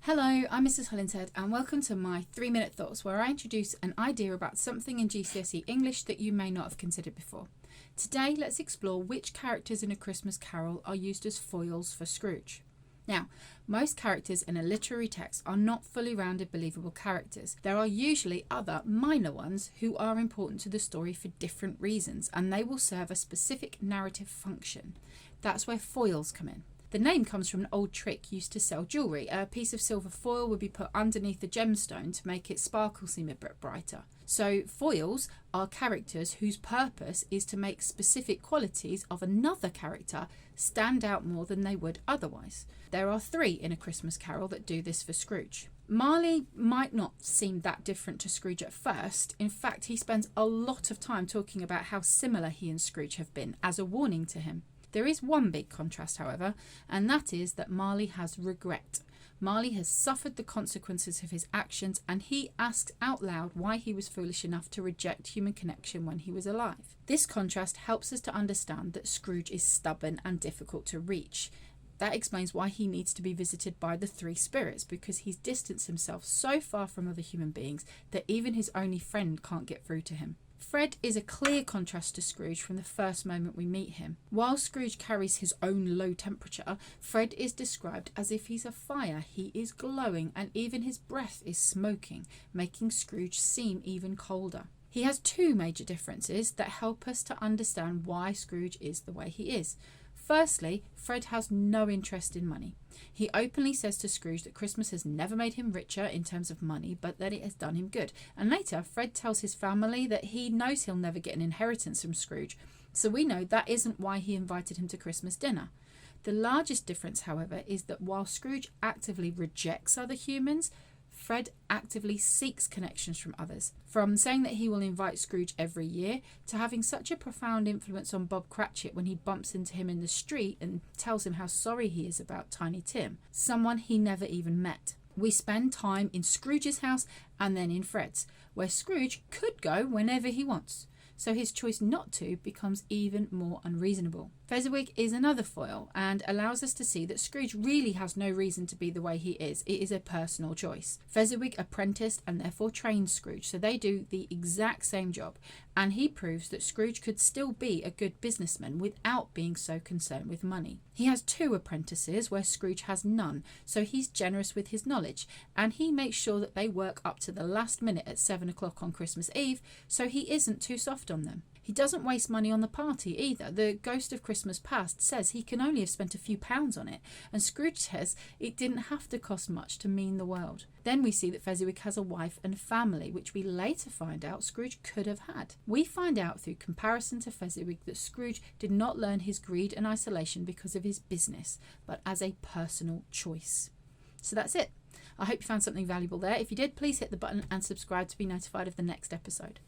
Hello, I'm Mrs. Hollinshead and welcome to my 3-minute thoughts where I introduce an idea about something in GCSE English that you may not have considered before. Today let's explore which characters in A Christmas Carol are used as foils for Scrooge. Now, most characters in a literary text are not fully rounded believable characters. There are usually other minor ones who are important to the story for different reasons and they will serve a specific narrative function. That's where foils come in. The name comes from an old trick used to sell jewellery. A piece of silver foil would be put underneath the gemstone to make it sparkle seem a bit brighter. So foils are characters whose purpose is to make specific qualities of another character stand out more than they would otherwise. There are 3 in A Christmas Carol that do this for Scrooge. Marley might not seem that different to Scrooge at first. In fact, he spends a lot of time talking about how similar he and Scrooge have been as a warning to him. There is one big contrast, however, and that is that Marley has regret. Marley has suffered the consequences of his actions and he asks out loud why he was foolish enough to reject human connection when he was alive. This contrast helps us to understand that Scrooge is stubborn and difficult to reach. That explains why he needs to be visited by the 3 spirits, because he's distanced himself so far from other human beings that even his only friend can't get through to him. Fred is a clear contrast to Scrooge from the first moment we meet him. While Scrooge carries his own low temperature, Fred is described as if he's a fire. He is glowing and even his breath is smoking, making Scrooge seem even colder. He has 2 major differences that help us to understand why Scrooge is the way he is. Firstly, Fred has no interest in money. He openly says to Scrooge that Christmas has never made him richer in terms of money, but that it has done him good. And later, Fred tells his family that he knows he'll never get an inheritance from Scrooge, so we know that isn't why he invited him to Christmas dinner. The largest difference, however, is that while Scrooge actively rejects other humans, Fred actively seeks connections from others. From saying that he will invite Scrooge every year to having such a profound influence on Bob Cratchit when he bumps into him in the street and tells him how sorry he is about Tiny Tim, someone he never even met. We spend time in Scrooge's house and then in Fred's, where Scrooge could go whenever he wants. So his choice not to becomes even more unreasonable. Fezziwig is another foil and allows us to see that Scrooge really has no reason to be the way he is. It is a personal choice. Fezziwig apprenticed and therefore trained Scrooge, so they do the exact same job, and he proves that Scrooge could still be a good businessman without being so concerned with money. He has 2 apprentices where Scrooge has none, so he's generous with his knowledge, and he makes sure that they work up to the last minute at 7 o'clock on Christmas Eve, so he isn't too soft on them. He doesn't waste money on the party either. The Ghost of Christmas Past says he can only have spent a few pounds on it, and Scrooge says it didn't have to cost much to mean the world. Then we see that Fezziwig has a wife and family, which we later find out Scrooge could have had. We find out through comparison to Fezziwig that Scrooge did not learn his greed and isolation because of his business, but as a personal choice. So that's it. I hope you found something valuable there. If you did, please hit the button and subscribe to be notified of the next episode.